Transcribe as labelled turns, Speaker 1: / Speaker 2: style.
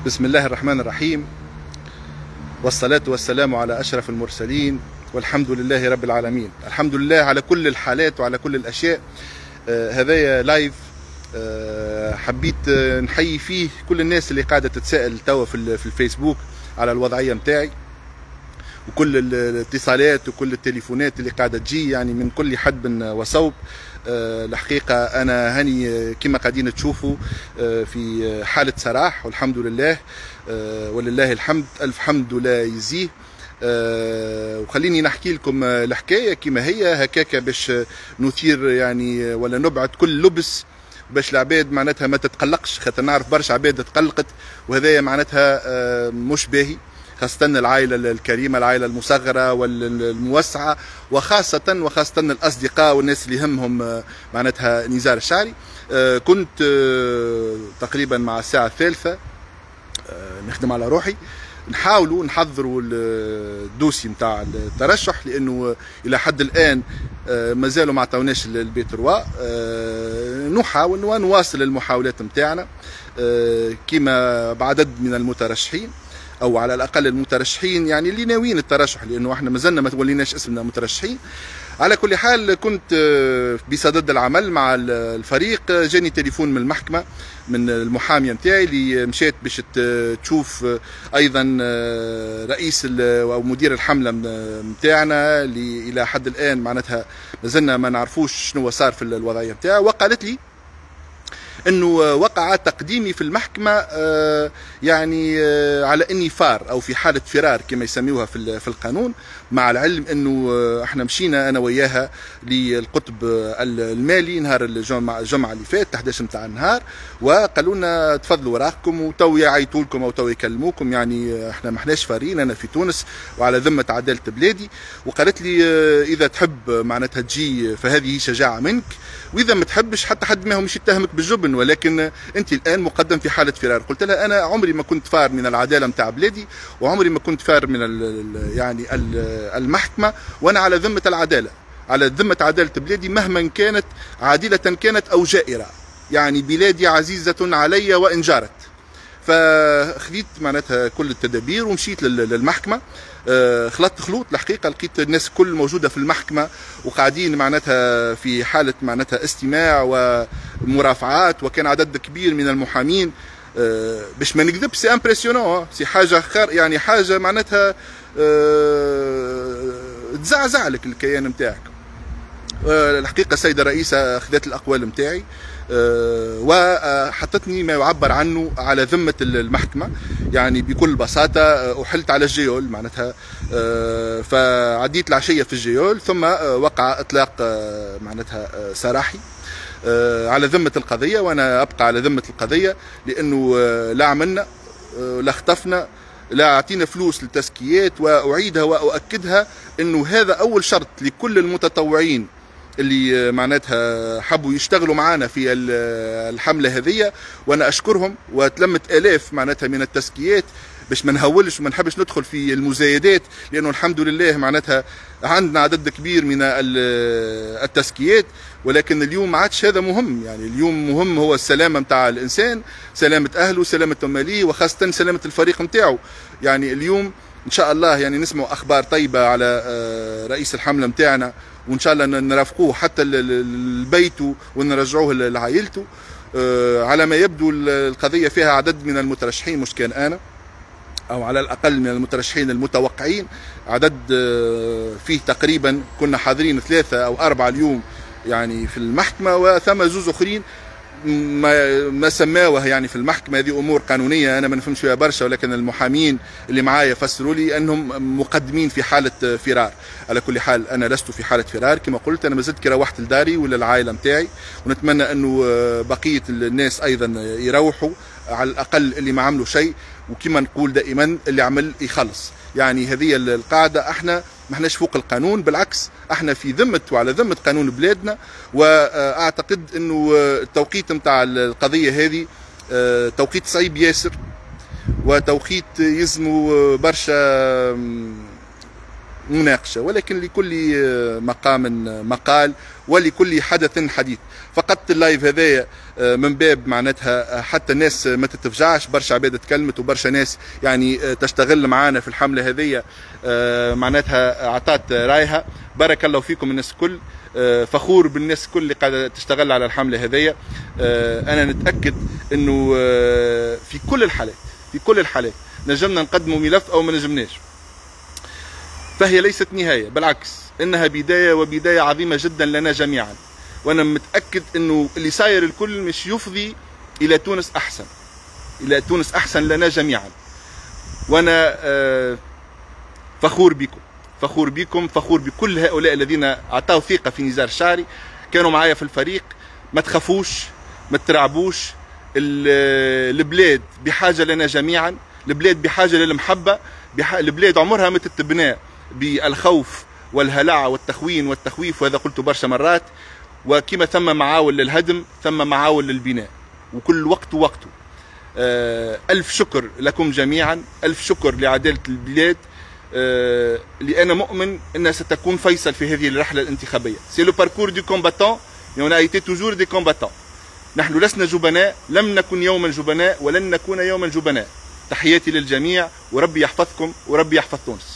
Speaker 1: بسم الله الرحمن الرحيم، والصلاة والسلام على أشرف المرسلين، والحمد لله رب العالمين. الحمد لله على كل الحالات وعلى كل الأشياء. هذايا لايف حبيت نحيي فيه كل الناس اللي قاعدة تتساءل توا في الفيسبوك على الوضعية متاعي، وكل الاتصالات وكل التليفونات اللي قاعدة تجي يعني من كل حدب وصوب. الحقيقة أنا هاني كما قاعدين تشوفوا في حالة سراح، والحمد لله ولله الحمد، ألف حمد لا يزيه. وخليني نحكي لكم الحكاية كما هي هكاك باش نثير يعني ولا نبعد كل لبس، باش العباد معناتها ما تتقلقش، خاطر نعرف برشا عباد تقلقت، وهذايا معناتها مش باهي، خاصة العائلة الكريمة، العائلة المصغرة والموسعة، وخاصة الأصدقاء والناس اللي همهم معناتها نزار الشعري. كنت تقريبا مع الساعة الثالثة نخدم على روحي، نحاولوا نحضروا الدوسي نتاع الترشح، لأنه إلى حد الآن مازالوا ما عطاوناش البيت رواء. نحاول ونواصل المحاولات نتاعنا كما بعدد من المترشحين، او على الاقل المترشحين يعني اللي ناويين الترشح، لانه احنا مازلنا ما توليناش اسمنا مترشحين. على كل حال كنت بصدد العمل مع الفريق، جاني تليفون من المحكمه من المحاميه نتاعي اللي مشات باش تشوف ايضا رئيس او مدير الحمله نتاعنا، اللي الى حد الان معناتها مازلنا ما نعرفوش شنو صار في الوضعيه نتاعه. وقالت لي انه وقع تقديمي في المحكمه يعني على اني فار او في حاله فرار كما يسميوها في القانون، مع العلم انه احنا مشينا انا وياها للقطب المالي نهار الجمعه اللي فات 11 نتاع النهار، وقالوا لنا تفضلوا وراقكم، وتو يعيطوا لكم او تو يكلموكم، يعني احنا ما احناش فارين، انا في تونس وعلى ذمه عداله بلادي. وقالت لي اذا تحب معناتها تجي فهذه شجاعه منك، واذا ما تحبش حتى حد ما هو مش يتهمك بالجبن، ولكن انت الان مقدم في حاله فرار. قلت لها انا عمري ما كنت فار من العداله نتاع بلادي، وعمري ما كنت فار من يعني المحكمه، وانا على ذمه العداله، على ذمه عداله بلادي مهما كانت، عادله كانت او جائره، يعني بلادي عزيزه علي وان جارت. فخذيت معناتها كل التدابير ومشيت للمحكمه. خلطت خلوط الحقيقه، لقيت الناس كل موجوده في المحكمه وقاعدين معناتها في حاله معناتها استماع ومرافعات، وكان عدد كبير من المحامين. باش ما نكذب سي امبرسيونون، سي حاجه يعني حاجه معناتها تزعزع لك الكيان نتاعك. الحقيقه السيده الرئيسه اخذت الاقوال نتاعي وحطتني ما يعبر عنه على ذمه المحكمه، يعني بكل بساطه احلت على الجيول معناتها. فعديت العشيه في الجيول، ثم وقع اطلاق معناتها سراحي على ذمه القضيه، وانا ابقى على ذمه القضيه، لانه لا عملنا لا خطفنا لا اعطينا فلوس للتزكيات. واعيدها واؤكدها انه هذا اول شرط لكل المتطوعين اللي معناتها حبوا يشتغلوا معنا في الحمله هذه، وانا اشكرهم. وتلمت الاف معناتها من التزكيات، باش ما نهولش وما نحبش ندخل في المزايدات، لانه الحمد لله معناتها عندنا عدد كبير من التزكيات. ولكن اليوم ما عادش هذا مهم، يعني اليوم مهم هو السلامه نتاع الانسان، سلامه اهله، سلامه ماليه، وخاصه سلامه الفريق نتاعو. يعني اليوم ان شاء الله يعني نسمعوا اخبار طيبه على رئيس الحمله نتاعنا، وان شاء الله نرافقوه حتى البيت ونرجعوه لعائلته. على ما يبدو القضيه فيها عدد من المترشحين، مش كان انا، او على الاقل من المترشحين المتوقعين، عدد فيه تقريبا كنا حاضرين 3 أو 4 اليوم يعني في المحكمه، وثم زوز اخرين ما سماوه يعني في المحكمه. هذه امور قانونيه انا ما نفهمش فيها برشا، ولكن المحامين اللي معايا فسروا لي انهم مقدمين في حاله فرار. على كل حال انا لست في حاله فرار، كما قلت انا ما زلت كي روحت لداري ولا العائله نتاعي، ونتمنى انه بقيه الناس ايضا يروحوا، على الاقل اللي ما عملوا شيء. وكما نقول دائما اللي عمل يخلص، يعني هذه القاعده. احنا ما احناش فوق القانون، بالعكس احنا في ذمه وعلى ذمه قانون بلادنا. واعتقد انه التوقيت نتاع القضيه هذه توقيت صعيب ياسر، وتوقيت يلزموا برشا مناقشه، ولكن لكل مقام مقال، ولكل حدث حديث. فقط اللايف هذايا من باب معناتها حتى الناس ما تتفجعش، برشا عباد تكلمت وبرشا ناس يعني تشتغل معانا في الحمله هذيا معناتها عطات رايها. بارك الله فيكم الناس الكل، فخور بالناس الكل اللي قاعده تشتغل على الحمله هذيا. انا نتاكد انه في كل الحالات نجمنا نقدموا ملف او ما نجمناش، فهي ليست نهايه، بالعكس انها بدايه، وبدايه عظيمه جدا لنا جميعا. وانا متاكد انه اللي صاير الكل مش يفضي الى تونس احسن، الى تونس احسن لنا جميعا. وانا فخور بكم، فخور بكل هؤلاء الذين اعطوا ثقه في نزار الشعري، كانوا معايا في الفريق. ما تخافوش، ما ترعبوش، البلاد بحاجه لنا جميعا، البلاد بحاجه للمحبه، البلاد عمرها ما تتبنى بالخوف والهلع والتخوين والتخويف، وهذا قلت برشا مرات. وكما ثم معاول للهدم ثم معاول للبناء، وكل وقت وقته. ألف شكر لكم جميعا، ألف شكر لعدالة البلاد، لأنا مؤمن أنها ستكون فيصل في هذه الرحلة الانتخابية. سي لو باركور دو كومباتون، on a été toujours des combattants. نحن لسنا جبناء، لم نكن يوما جبناء ولن نكون يوما جبناء. تحياتي للجميع، وربي يحفظكم وربي يحفظ تونس.